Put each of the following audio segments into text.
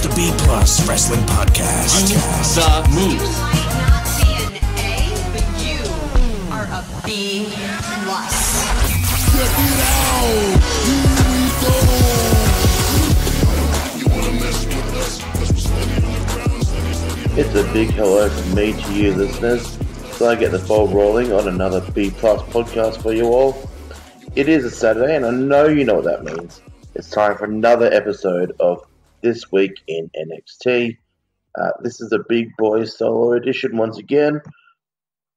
the B Plus Wrestling Podcast. The Moose. You might not be an A, but you are a B plus. Check it out! Here we go! It's a big hello from me to you listeners, so I get the ball rolling on another B Plus podcast for you all. It is a Saturday, and I know you know what that means. It's time for another episode of This Week in NXT. This is a Big Boy solo edition once again.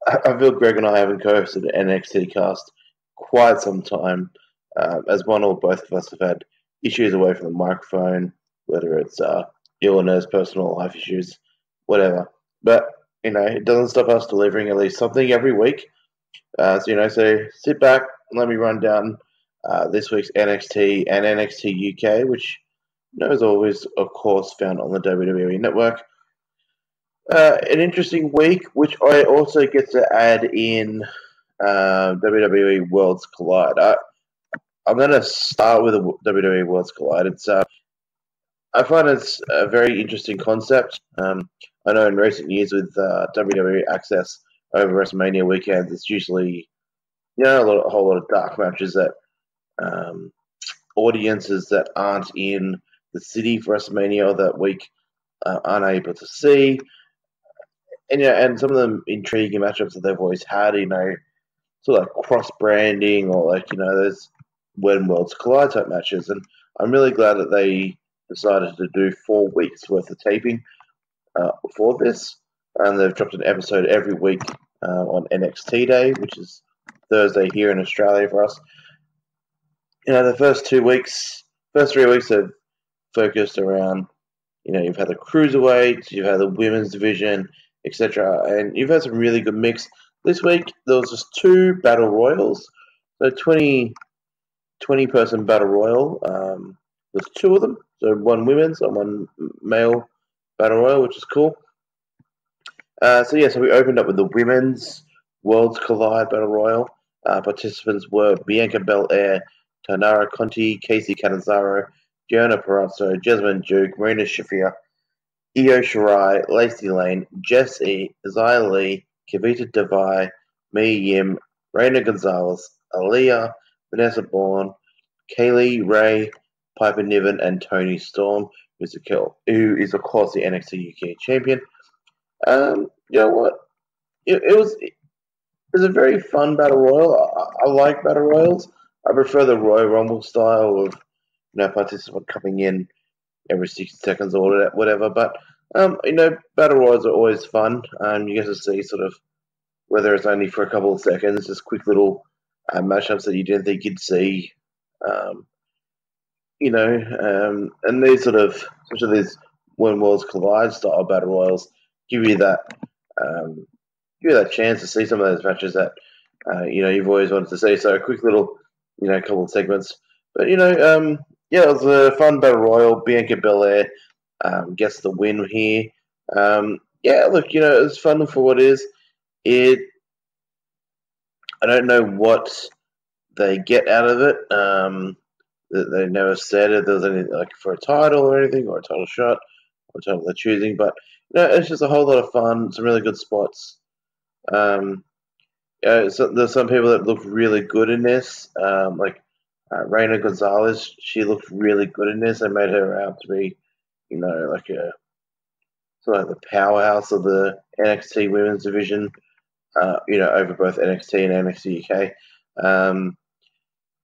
I feel Greg and I haven't co-hosted an NXT cast quite some time, as one or both of us have had issues away from the microphone, whether it's illness, personal life issues, whatever. But, you know, it doesn't stop us delivering at least something every week. So sit back and let me run down this week's NXT and NXT UK, which is always, of course, found on the WWE Network. An interesting week, which I also get to add in WWE Worlds Collide. I'm going to start with the WWE Worlds Collide. I find it's a very interesting concept. I know in recent years with WWE Access over WrestleMania weekends, it's usually a whole lot of dark matches that audiences that aren't in the city for WrestleMania that week aren't able to see. And some of them intriguing matchups that they've always had, sort of like cross-branding or those when worlds collide type matches. And I'm really glad that they decided to do 4 weeks worth of taping for this. And they've dropped an episode every week on NXT Day, which is Thursday here in Australia for us. The first 3 weeks have focused around, you've had the cruiserweights, you've had the women's division, etc. And you've had some really good mix. This week, there was just 2 battle royals. So 20-person battle royal. There's 2 of them. So 1 women's and 1 male battle royal, which is cool. So we opened up with the women's Worlds Collide battle royal. Participants were Bianca Belair, Tanara Conti, Casey Catanzaro, Gianna Perazzo, Jasmine Duke, Marina Shafir, Io Shirai, Lacey Lane, Jess E, Xia Li, Kavita Devai, Mia Yim, Reina Gonzalez, Aaliyah, Vanessa Bourne, Kaylee Ray, Piper Niven, and Toni Storm, who is of course the NXT UK champion. You know what? It was a very fun battle royal. I like battle royals. I prefer the Royal Rumble style of participant coming in every 60 seconds or whatever. But battle royals are always fun. You get to see sort of, whether it's only for a couple of seconds, just quick little matchups that you didn't think you'd see. And these sort of, especially these when worlds collide style battle royals, give you that chance to see some of those matches that you've always wanted to see. So a quick little couple of segments, but it was a fun battle royal. Bianca Belair gets the win here. Look, it was fun for what it is. I don't know what they get out of it. They never said if there was anything like for a title or anything, or a title shot, or a title they're choosing. But it's just a whole lot of fun. Some really good spots. So there's some people that look really good in this, like Reina Gonzalez. She looked really good in this. They made her out to be, like a sort of like the powerhouse of the NXT women's division. Over both NXT and NXT UK.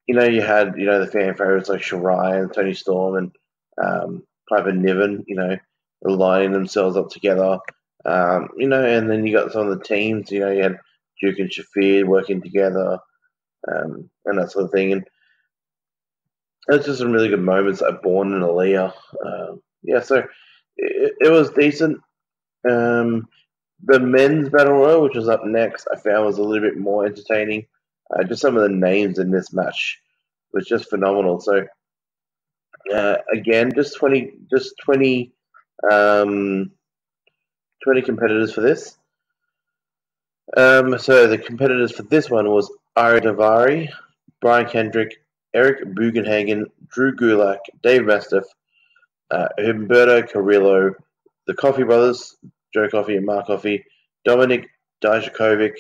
You had, the fan favorites like Shirai and Toni Storm and Piper Niven, lining themselves up together. And then you got some of the teams, you had Duke and Shafir working together, and that sort of thing. And it's just some really good moments like Bourne and Aaliyah. So it was decent. The men's battle royal, which was up next, I found was a little bit more entertaining. Just some of the names in this match was just phenomenal. So again, just 20 competitors for this. So the competitors for this one was Ari Daivari, Brian Kendrick, Eric Bugenhagen, Drew Gulak, Dave Mastiff, Humberto Carrillo, the Coffee Brothers, Joe Coffey and Mark Coffey, Dominic Dijakovic,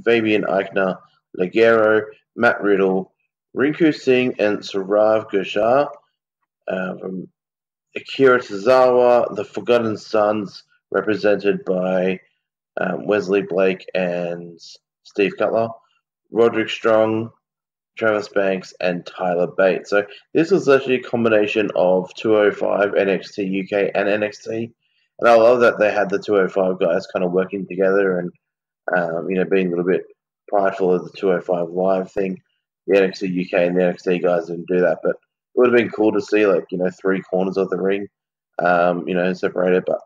Fabian Eichner, Ligero, Matt Riddle, Rinku Singh, and Saurav Ghoshal. From Akira Tozawa, the Forgotten Sons, represented by Wesley Blake and Steve Cutler, Roderick Strong, Travis Banks, and Tyler Bate. So this was actually a combination of 205, NXT UK, and NXT. And I love that they had the 205 guys kind of working together and, being a little bit prideful of the 205 live thing. The NXT UK and the NXT guys didn't do that, but it would have been cool to see, three corners of the ring, separated. But,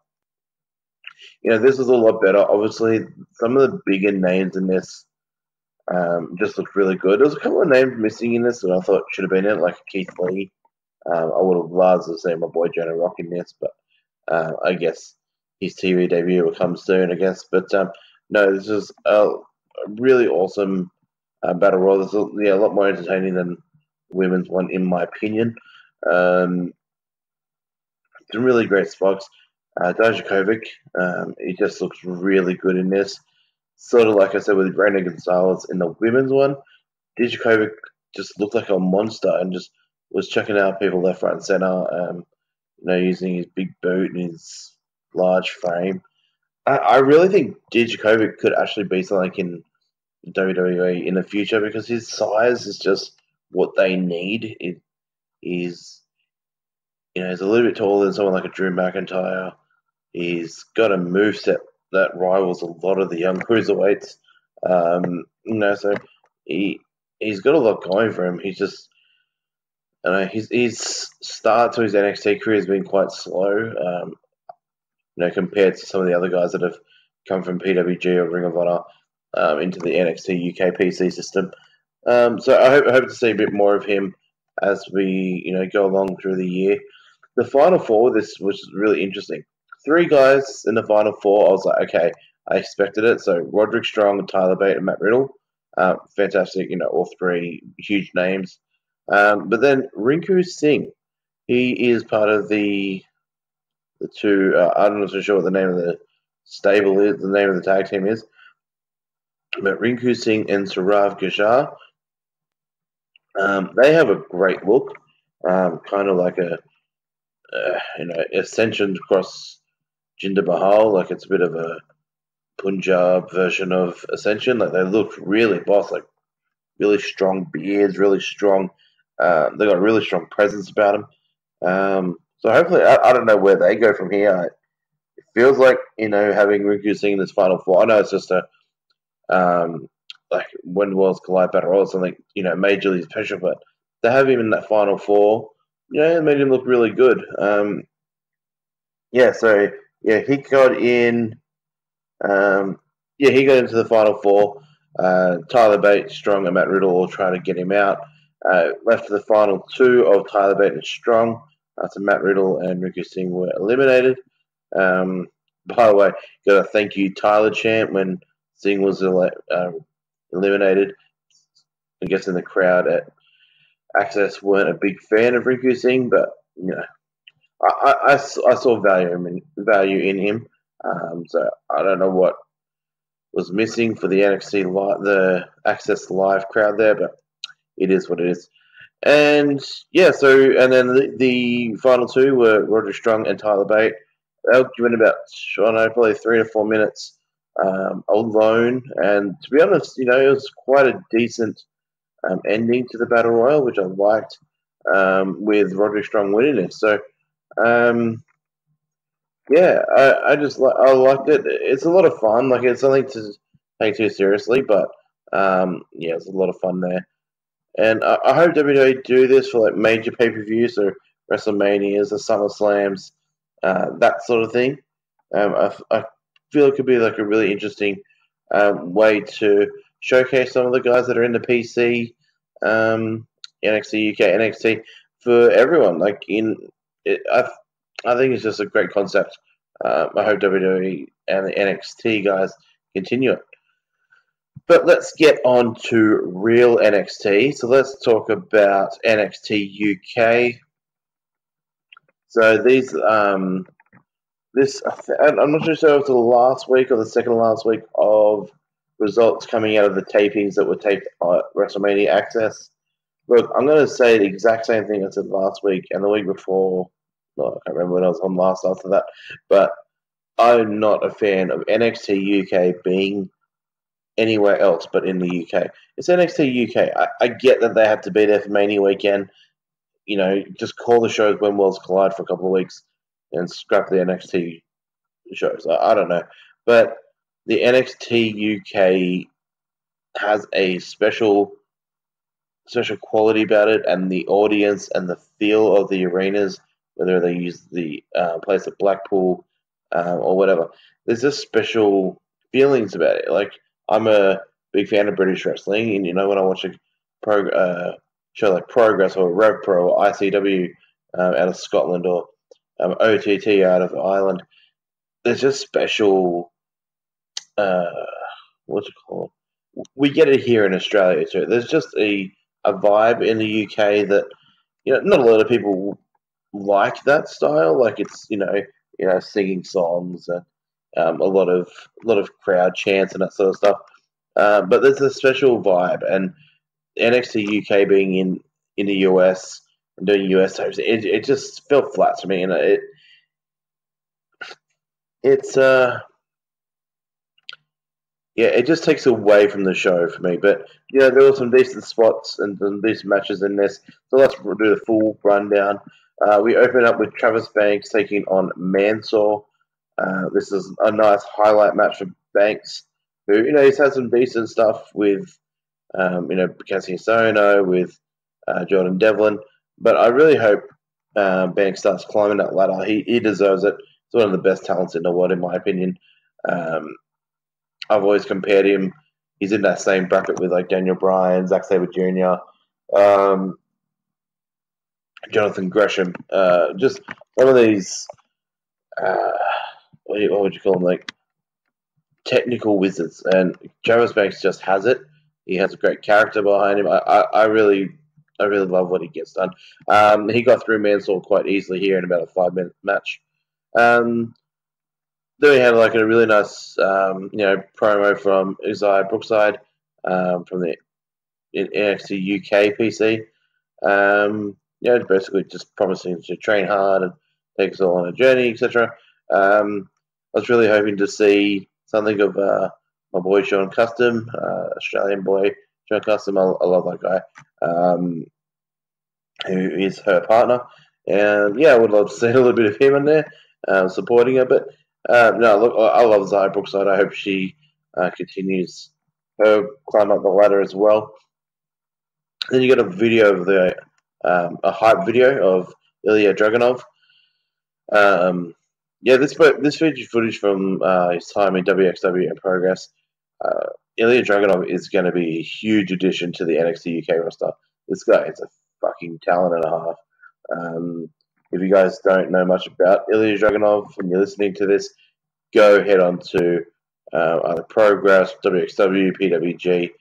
this was a lot better. Obviously, some of the bigger names in this just looked really good. There was a couple of names missing in this that I thought should have been in it, like Keith Lee. I would have loved to see my boy Jonah Rock in this, but I guess his TV debut will come soon, I guess. But no, this is a really awesome battle royal. This is a lot more entertaining than the women's one, in my opinion. Some really great spots. Dijakovic, he just looks really good in this. Sort of like I said with Brandon Gonzalez in the women's one, Dijakovic just looked like a monster and just was checking out people left, right, and center. Using his big boot and his large frame. I really think Dijakovic could actually be something in WWE in the future because his size is just what they need. He's a little bit taller than someone like a Drew McIntyre. He's got a moveset that rivals a lot of the young cruiserweights. So he's got a lot going for him. He's just, his start to his NXT career has been quite slow. Compared to some of the other guys that have come from PWG or Ring of Honor into the NXT UK PC system. So I hope to see a bit more of him as we go along through the year. The final four, this was really interesting. 3 guys in the final 4. I was like, okay, I expected it. So Roderick Strong, Tyler Bate, and Matt Riddle. Fantastic, all 3 huge names. But then Rinku Singh, he is part of the 2. I'm not so sure what the name of the stable is, the name of the tag team is. But Rinku Singh and Saurav Ghoshal, they have a great look, kind of like a Ascension across Jinder Mahal, like it's a bit of a Punjab version of Ascension. Like they look really boss, like really strong beards, really strong. They got a really strong presence about them. So hopefully, I don't know where they go from here. It feels like having Rinku Singh in this final 4. I know it's just a like when the worlds collide battle royal or something, majorly special, but to have him in that final 4, it made him look really good. He got in. He got into the final 4. Tyler Bate, Strong, and Matt Riddle all trying to get him out. Left for the final 2 of Tyler Bate and Strong after Matt Riddle and Rinku Singh were eliminated. By the way, got a thank you Tyler chant when Singh was eliminated. I'm guessing the crowd at Access weren't a big fan of Rinku Singh, but I saw value in him. So I don't know what was missing for the NXT the Access Live crowd there, but it is what it is. And then the final 2 were Roderick Strong and Tyler Bate. They were given about probably 3 to 4 minutes alone, and to be honest, it was quite a decent ending to the battle royal, which I liked, with Roderick Strong winning it. So I liked it. It's a lot of fun. Like it's something to take too seriously, but it's a lot of fun there. And I hope WWE do this for like major pay-per-views, so WrestleManias, the SummerSlams, that sort of thing. I feel it could be like a really interesting way to showcase some of the guys that are in the PC, NXT UK, NXT for everyone. I think it's just a great concept. I hope WWE and the NXT guys continue it. But let's get on to real NXT. So let's talk about NXT UK. So these I'm not sure if it was the last week or the second last week of results coming out of the tapings that were taped at WrestleMania Access. Look, I'm going to say the exact same thing I said last week and the week before. No, I can't remember when I was on last after that. But I'm not a fan of NXT UK being anywhere else but in the UK. It's NXT UK. I get that they had to be there for Mania weekend. You know, just call the shows when Worlds Collide for a couple of weeks and scrap the NXT shows. I don't know. But the NXT UK has a special quality about it, and the audience and the feel of the arenas, whether they use the place at Blackpool or whatever. There's just special feelings about it. Like, I'm a big fan of British wrestling, and when I watch a show like Progress or Rev Pro or ICW out of Scotland or OTT out of Ireland, there's just special. What's it called? We get it here in Australia too. There's just a vibe in the UK that not a lot of people like that style. Like, it's singing songs and a lot of crowd chants and that sort of stuff. But there's a special vibe, and NXT UK being in the US and doing US tapes, it just felt flat to me, and it just takes away from the show for me. But there were some decent spots and some decent matches in this. So let's do the full rundown. We open up with Travis Banks taking on Mansoor. This is a nice highlight match for Banks, who he's had some decent stuff with Cassius Sono, with Jordan Devlin. But I really hope Banks starts climbing that ladder. He deserves it. He's one of the best talents in the world, in my opinion. I've always compared him. He's in that same bracket with like Daniel Bryan, Zack Sabre Jr., Jonathan Gresham. Just one of these. What would you call them? Like technical wizards. And Travis Banks just has it. He has a great character behind him. I really love what he gets done. He got through Mansoor quite easily here in about a 5-minute match. Then we had like a really nice, promo from Uzziah Brookside from the NXT UK PC. Basically just promising to train hard and take us all on a journey, etc. I was really hoping to see something of my boy Sean Custom, Australian boy Sean Custom. I love that guy, who is her partner. And I would love to see a little bit of him in there supporting her. But no, look, I love Zia Brookside. I hope she continues her climb up the ladder as well. Then you got a video of a hype video of Ilya Dragunov. This featured footage from his time in WXW and Progress. Ilya Dragunov is going to be a huge addition to the NXT UK roster. This guy is a fucking talent and a half. If you guys don't know much about Ilya Dragunov and you're listening to this, go head on to either Progress, WXW, PWG.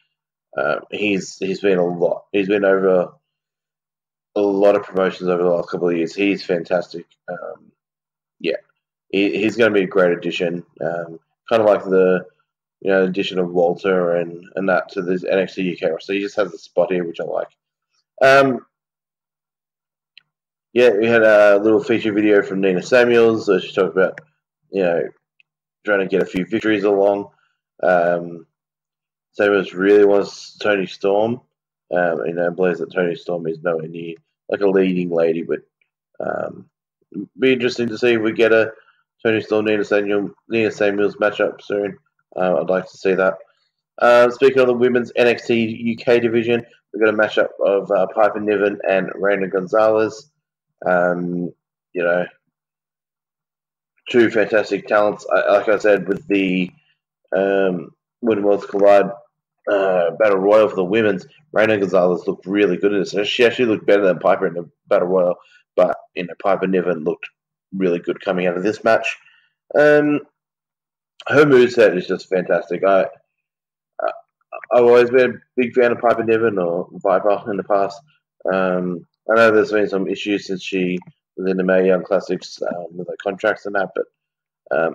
He's been a lot. He's been over a lot of promotions over the last couple of years. He's fantastic. He's going to be a great addition. Kind of like the addition of Walter and that to this NXT UK roster. He just has a spot here which I like. We had a little feature video from Nina Samuels. So she talked about, trying to get a few victories along. Samuels really wants Toni Storm. Believes that Toni Storm is nowhere near like a leading lady, but be interesting to see if we get a Toni Storm Nina Samuels matchup soon. I'd like to see that. Speaking of the women's NXT UK division, we've got a matchup of Piper Niven and Reina Gonzalez. Two fantastic talents. Like I said, with the Women Worlds Collide Battle Royal for the women's, Reina Gonzalez looked really good in this. She actually looked better than Piper in the Battle Royal, but Piper Niven looked really good coming out of this match. Her moveset is just fantastic. I've always been a big fan of Piper Niven or Viper in the past. I know there's been some issues since she within the Mae Young Classics with her contracts and that. But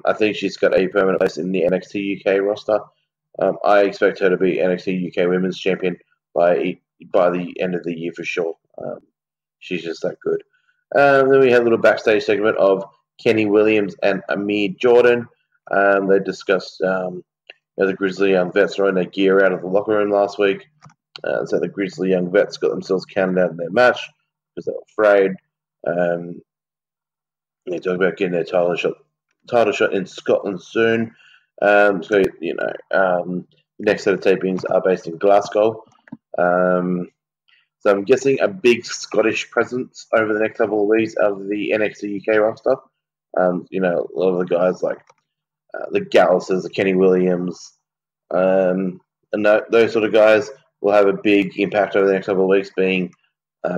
I think she's got a permanent place in the NXT UK roster. I expect her to be NXT UK Women's Champion by the end of the year for sure. She's just that good. Then we had a little backstage segment of Kenny Williams and Amir Jordan. They discussed the Grizzly Young Vets throwing their gear out of the locker room last week. So the Grizzly Young Vets got themselves counted out in their match because they were afraid. They talked about getting their title shot in Scotland soon. So, next set of tapings are based in Glasgow. So I'm guessing a big Scottish presence over the next couple of weeks of the NXT UK roster. A lot of the guys like the Galluses, the Kenny Williams, and those sort of guys will have a big impact over the next couple of weeks. Being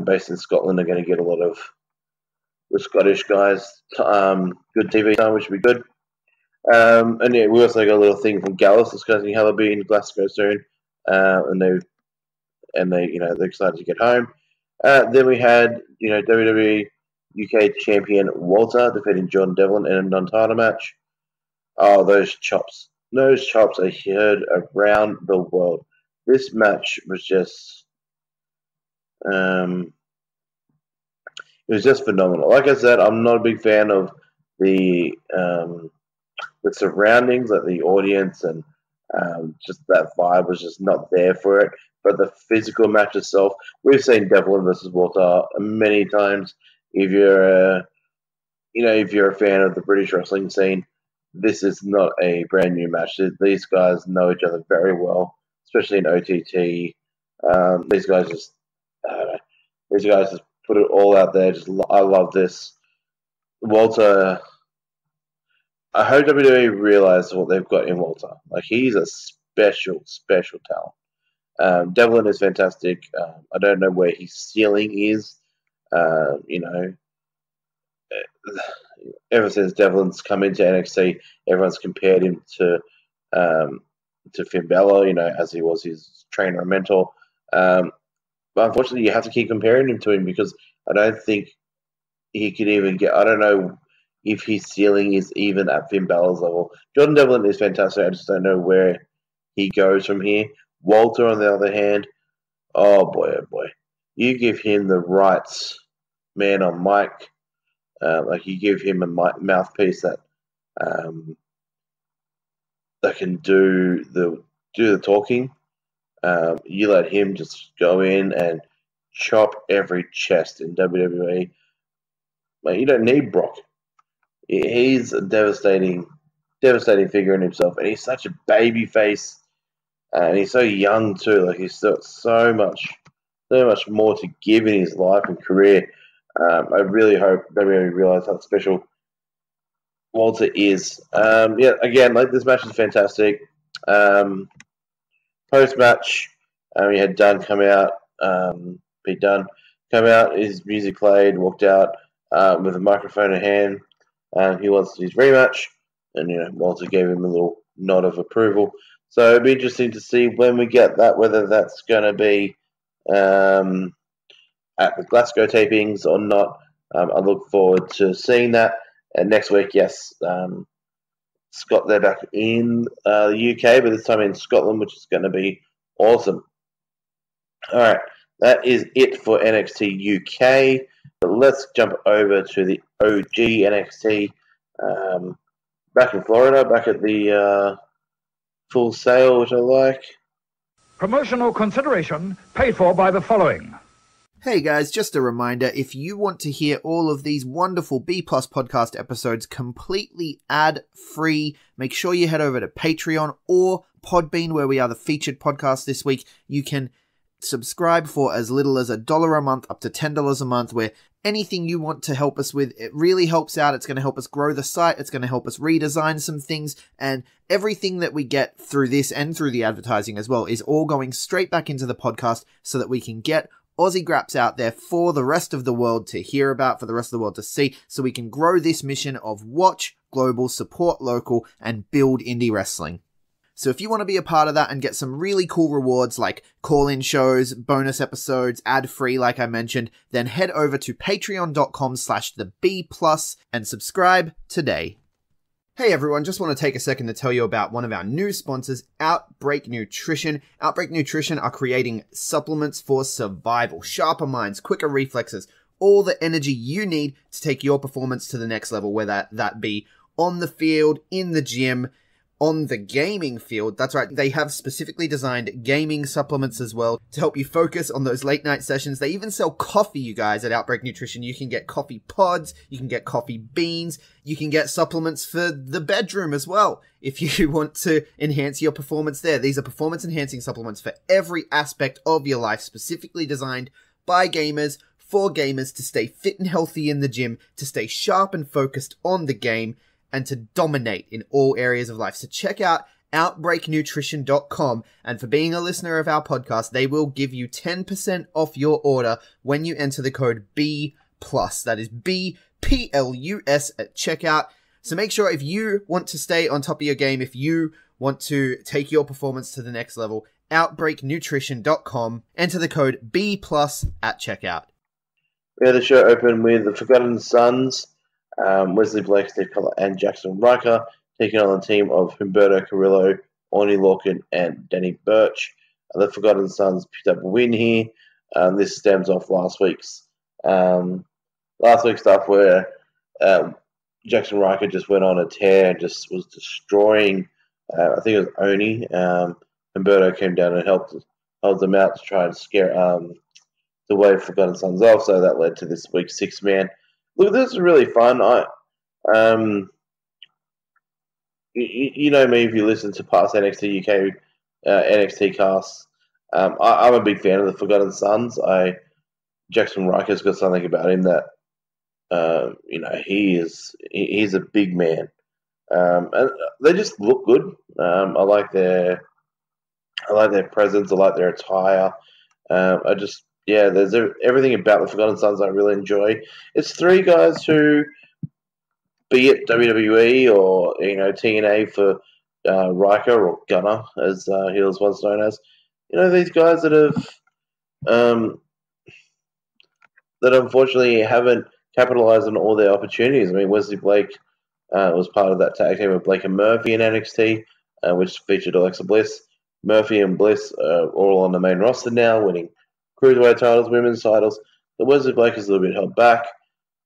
based in Scotland, they're going to get a lot of the Scottish guys good TV time, which would be good. And yeah, we also got a little thing from Gallus discussing how they'll be in Glasgow soon, and they're excited to get home. Then we had WWE UK champion Walter defeating John Devlin in a non-title match. Oh, those chops are heard around the world. This match was just it was just phenomenal. Like I said, I'm not a big fan of the surroundings, like the audience, and just that vibe was just not there for it. But the physical match itself, we've seen Devlin versus Walter many times. If you're a fan of the British wrestling scene, this is not a brand new match. These guys know each other very well, especially in OTT. These guys just put it all out there. I love this. Walter, I hope WWE realize what they've got in Walter. Like, he's a special talent. Devlin is fantastic. I don't know where his ceiling is. Ever since Devlin's come into NXT, everyone's compared him to Finn Balor, as he was his trainer and mentor. But unfortunately, you have to keep comparing him to him because I don't think he could even get. I don't know if his ceiling is even at Finn Balor's level. Jordan Devlin is fantastic. I just don't know where he goes from here. Walter, on the other hand, oh boy, you give him the right man on mic. Like, you give him a mouthpiece that can do the talking. You let him just go in and chop every chest in WWE. Like, you don't need Brock. He's a devastating figure in himself, and he's such a baby face, and he's so young too. Like, he's got so much more to give in his life and career. I really hope WWE realize how special Walter is. Again, like, this match is fantastic. Post match, we had Dunn come out. Pete Dunn come out. His music played. Walked out with a microphone in hand. He wants his rematch, and Walter gave him a little nod of approval. So it'd be interesting to see when we get that, whether that's going to be at the Glasgow tapings or not. I look forward to seeing that. And next week, yes, Scott, they're back in the UK, but this time in Scotland, which is going to be awesome. All right, that is it for NXT UK. But let's jump over to the OG NXT back in Florida, back at the Full Sail, which I like. Promotional consideration paid for by the following. Hey guys, just a reminder, if you want to hear all of these wonderful B Plus podcast episodes completely ad-free, make sure you head over to Patreon or Podbean, where we are the featured podcast this week. You can subscribe for as little as $1 a month up to $10 a month, where anything you want to help us with, it really helps out. It's going to help us grow the site. It's going to help us redesign some things, and everything that we get through this and through the advertising as well is all going straight back into the podcast so that we can get Aussie Graps out there for the rest of the world to hear about, for the rest of the world to see, so we can grow this mission of watch global, support local, and build indie wrestling. So if you want to be a part of that and get some really cool rewards like call-in shows, bonus episodes, ad-free like I mentioned, then head over to patreon.com/theb+ and subscribe today. Hey everyone, just want to take a second to tell you about one of our new sponsors, OUTBREAK NUTRITION. OUTBREAK NUTRITION are creating supplements for survival, sharper minds, quicker reflexes, all the energy you need to take your performance to the next level, whether that be on the field, in the gym, on the gaming field. That's right, they have specifically designed gaming supplements as well to help you focus on those late night sessions. They even sell coffee, you guys, at OUTBREAK NUTRITION. You can get coffee pods, you can get coffee beans, you can get supplements for the bedroom as well if you want to enhance your performance there. These are performance enhancing supplements for every aspect of your life, specifically designed by gamers, for gamers, to stay fit and healthy in the gym, to stay sharp and focused on the game, and to dominate in all areas of life. So check out OUTBREAKNutrition.com, and for being a listener of our podcast, they will give you 10% off your order when you enter the code B+. That is BPLUS at checkout. So make sure, if you want to stay on top of your game, if you want to take your performance to the next level, OUTBREAKNutrition.com, enter the code B+ at checkout. We had the show open with the Forgotten Sons, Wesley Blake, Steve Cutler, and Jackson Riker, taking on the team of Humberto Carrillo, Orny Lorcan, and Danny Burch. The Forgotten Sons picked up a win here. This stems off last week's stuff where Jackson Riker just went on a tear and just was destroying, I think it was Oni. Humberto came down and helped them out to try and scare the wave Forgotten Sons off, so that led to this week's six-man. Look, this is really fun. You know me if you listen to past NXT UK, NXT casts. I'm a big fan of the Forgotten Sons. Jackson Riker's got something about him that, he's a big man, and they just look good. I like their presence. I like their attire. There's everything about the Forgotten Sons I really enjoy. It's three guys who, be it WWE or TNA for Riker, or Gunner as he was once known as, these guys that unfortunately haven't capitalized on all their opportunities. I mean, Wesley Blake was part of that tag team with Blake and Murphy in NXT, which featured Alexa Bliss. Murphy and Bliss are all on the main roster now, winning cruiserweight titles, women's titles. The Wesley Blake is a little bit held back.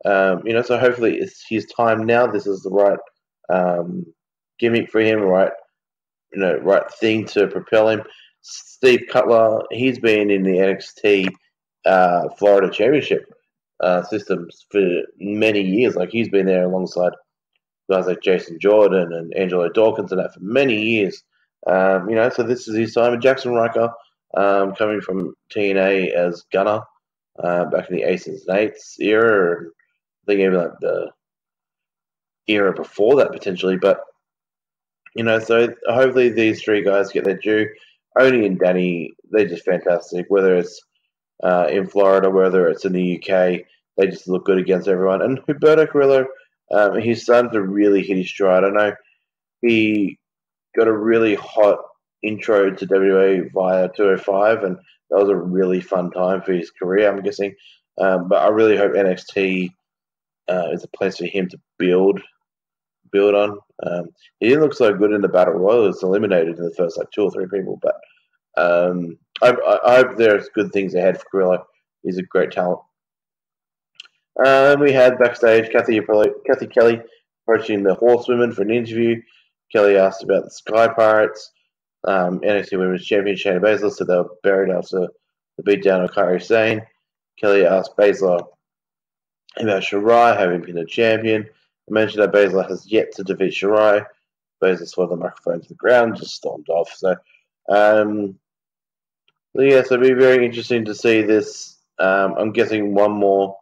So hopefully it's his time now. This is the right gimmick for him, right thing to propel him. Steve Cutler, he's been in the NXT Florida Championship systems for many years. Like, he's been there alongside guys like Jason Jordan and Angelo Dawkins and that for many years. So this is his time. And Jackson Riker, coming from TNA as Gunner back in the Aces and Eights era, and I think even like the era before that potentially. But so hopefully these three guys get their due. Oni and Danny, they're just fantastic. Whether it's in Florida, whether it's in the UK, they just look good against everyone. And Humberto Carrillo, he's starting to really hit his stride. I know he got a really hot intro to WWE via 205, and that was a really fun time for his career, I'm guessing. But I really hope NXT is a place for him to build on. He didn't look so good in the Battle Royal. He was eliminated in the first 2 or 3 people, but I hope there's good things ahead for Carrillo. He's a great talent. We had backstage Kathy Kelly approaching the Horsewomen for an interview. Kelly asked about the Sky Pirates. NXT Women's Champion Shayna Baszler said they were buried after the beatdown of Kairi Sane. Kelly asked Baszler about Shirai having been a champion. I mentioned that Baszler has yet to defeat Shirai. Baszler swung the microphone to the ground and just stormed off. So it'll be very interesting to see this. I'm guessing one more.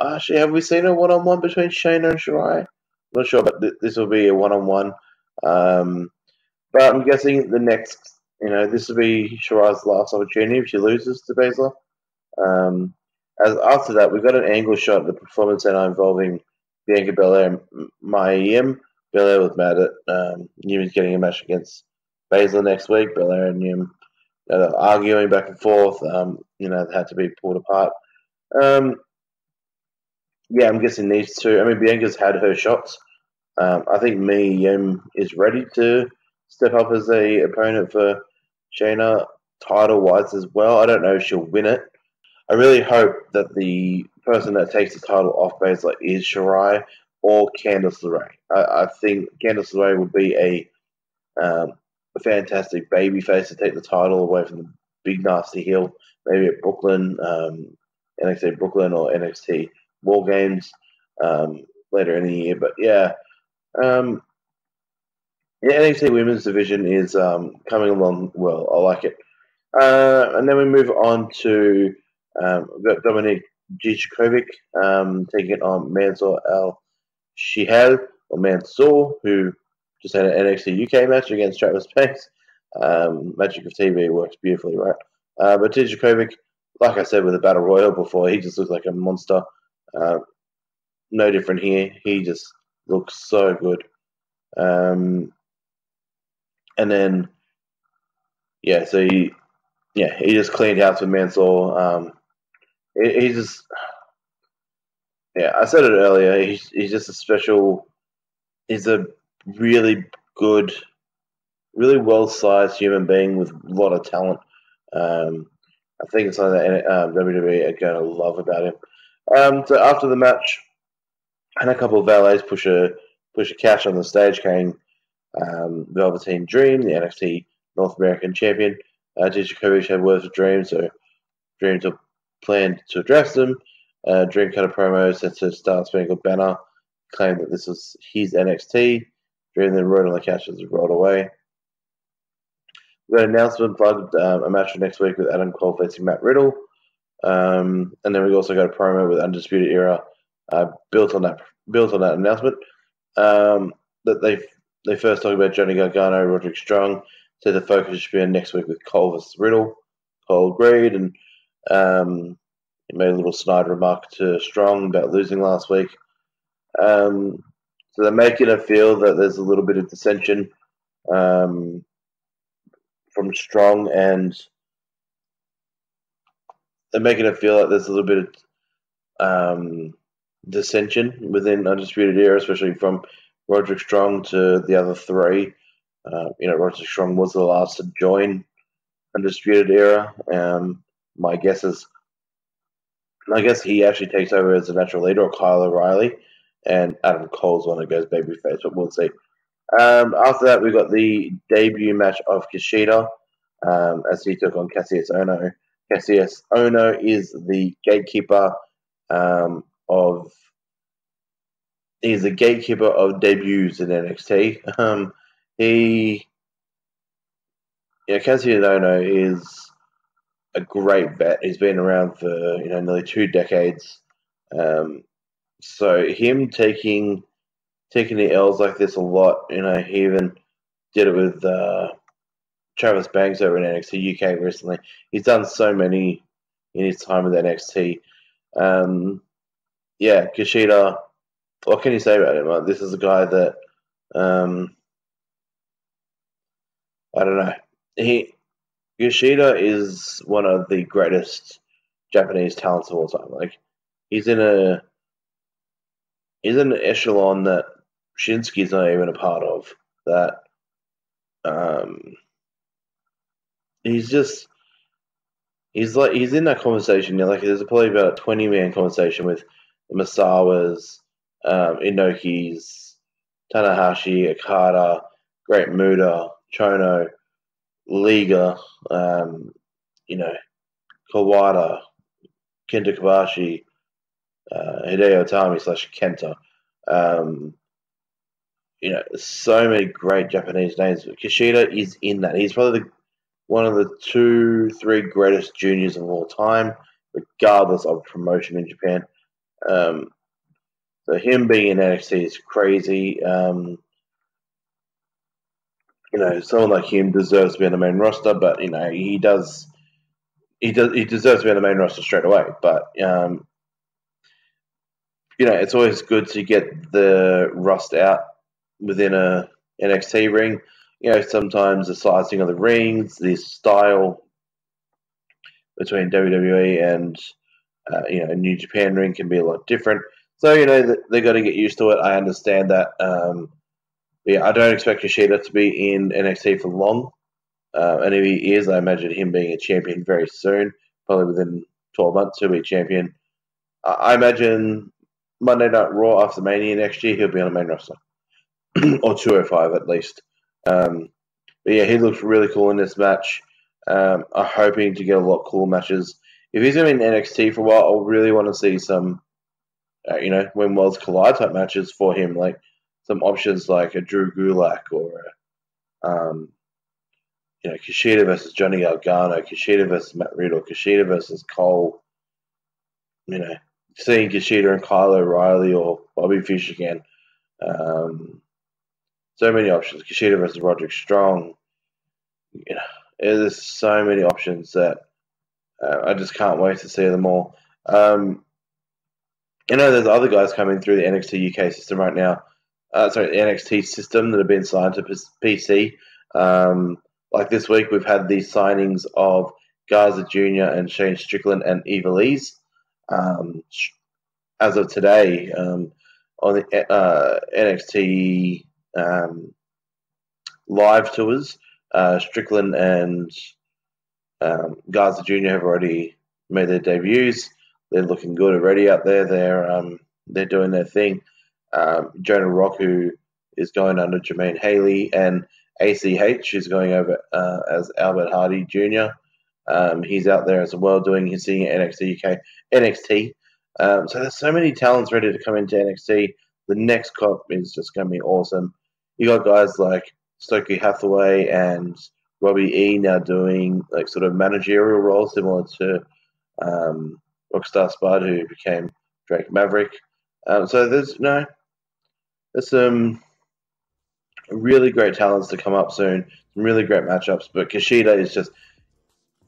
Actually, have we seen a one-on-one between Shayna and Shirai? I'm not sure, but this will be a one-on-one. But I'm guessing the next, this will be Shirai's last opportunity if she loses to Baszler. As after that, we've got an angle shot at the Performance Center involving Bianca Belair and Mia Yim. Belair was mad at Yim getting a match against Baszler next week. Belair and they're arguing back and forth. They had to be pulled apart. Yeah, I'm guessing these two. I mean, Bianca's had her shots. I think Mia Yim is ready to step up as a opponent for Shayna, title-wise as well. I don't know if she'll win it. I really hope that the person that takes the title off Baszler is Shirai or Candice LeRae. I think Candice LeRae would be a fantastic babyface to take the title away from the big nasty heel, maybe at Brooklyn, NXT Brooklyn or NXT War Games later in the year. But yeah, the NXT Women's Division is coming along well. I like it. And then we move on to we've got Dominic Dijakovic taking on Mansoor Al-Shihal, or Mansoor, who just had an NXT UK match against Travis Banks. Magic of TV works beautifully, right? But Dijakovic, like I said with the Battle Royal before, he just looks like a monster. No different here. He just looks so good. And then, so he just cleaned house with Mansoor. He just, I said it earlier. He's just a special. He's a really good, really well-sized human being with a lot of talent. I think it's something that WWE are going to love about him. So after the match, and a couple of valets push a couch on the stage carrying Velveteen Dream, the NXT North American champion. Dijakovic had words with Dream, so Dream planned to address them. Dream cut a promo, set to Star Spangled Banner, claimed that this was his NXT. Dream then rode on the couch as he rolled away. We got an announcement plugged a match for next week with Adam Cole facing Matt Riddle. And then we also got a promo with Undisputed Era built on that announcement. That they first talked about Johnny Gargano, Roderick Strong. So the focus should be on next week with Cole versus Riddle. Cole agreed, and he made a little snide remark to Strong about losing last week. So they're making it feel that there's a little bit of dissension from Strong, and they're making it feel like there's a little bit of dissension within Undisputed Era, especially from Roderick Strong to the other three. Roderick Strong was the last to join Undisputed Era. My guess he actually takes over as the natural leader, or Kyle O'Reilly, and Adam Cole's one that goes babyface, but we'll see. After that, we got the debut match of Kushida as he took on Cassius Ohno. Cassius Ohno is the gatekeeper he's the gatekeeper of debuts in NXT. Cassius Ohno is a great vet. He's been around for nearly 2 decades. So him taking the L's like this a lot. He even did it with Travis Banks over in NXT UK recently. He's done so many in his time with NXT. Kushida. What can you say about him? This is a guy that I don't know. Kushida is one of the greatest Japanese talents of all time. He's in an echelon that Shinsuke's not even a part of. That he's in that conversation. There's probably about a 20-man conversation with the Misawas, Inokis, Tanahashi, Okada, Great Muta, Chono, Liga, Kawada, Kenta Kobashi, Hideo Itami / Kenta. So many great Japanese names. Kushida is in that. He's probably one of the 2-3 greatest juniors of all time, regardless of promotion in Japan. So him being in NXT is crazy. Someone like him deserves to be on the main roster, but he deserves to be on the main roster straight away. But it's always good to get the rust out within a NXT ring. sometimes the sizing of the rings, the style between WWE and New Japan ring can be a lot different. So they got to get used to it. I understand that. I don't expect Kushida to be in NXT for long. And if he is, I imagine him being a champion very soon, probably within 12 months he'll be a champion. I imagine Monday Night Raw after Mania next year he'll be on the main roster, or 205 at least. He looks really cool in this match. I'm hoping to get a lot of cool matches. If he's going to be in NXT for a while, I really want to see some, when worlds collide type matches for him, like some options like a Drew Gulak or Kushida versus Johnny Gargano, Kushida versus Matt Riddle, Kushida versus Cole. Seeing Kushida and Kyle O'Reilly or Bobby Fish again. So many options. Kushida versus Roderick Strong. There's so many options that I just can't wait to see them all. There's other guys coming through the NXT UK system right now. The NXT system that have been signed to PC. Like this week, we've had the signings of Garza Jr. and Shane Strickland and Eva Lees. As of today, on the NXT live tours, Strickland and Garza Jr. have already made their debuts. They're looking good already out there. They're doing their thing. Jonah Rock, who is going under Jermaine Haley, and ACH is going over as Albert Hardy Jr. He's out there as well doing his thing at NXT UK. NXT. So there's so many talents ready to come into NXT. The next cop is just going to be awesome. You got guys like Stokely Hathaway and Robbie E now doing like sort of managerial roles similar to Rockstar Spud, who became Drake Maverick. So there's some really great talents to come up soon. Some really great matchups. But Kushida is just,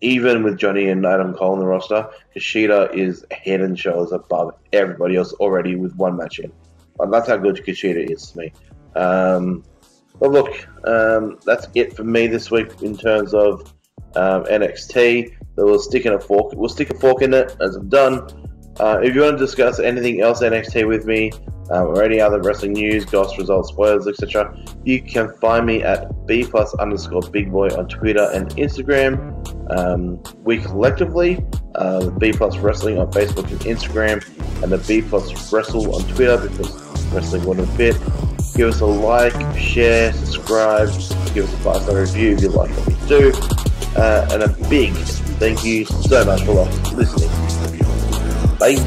even with Johnny and Adam Cole in the roster, Kushida is head and shoulders above everybody else already with one match in. And that's how good Kushida is to me. But look, that's it for me this week in terms of NXT. We'll stick a fork in it as I'm done. If you want to discuss anything else NXT with me, or any other wrestling news, goss, results, spoilers, etc., you can find me at B+_BigBoy on Twitter and Instagram. We collectively, B+ Wrestling on Facebook and Instagram, and the B+ Wrestle on Twitter, because wrestling wouldn't fit. Give us a like, share, subscribe, give us a 5-star review if you like what we do, and a big thank you so much for listening. Bye.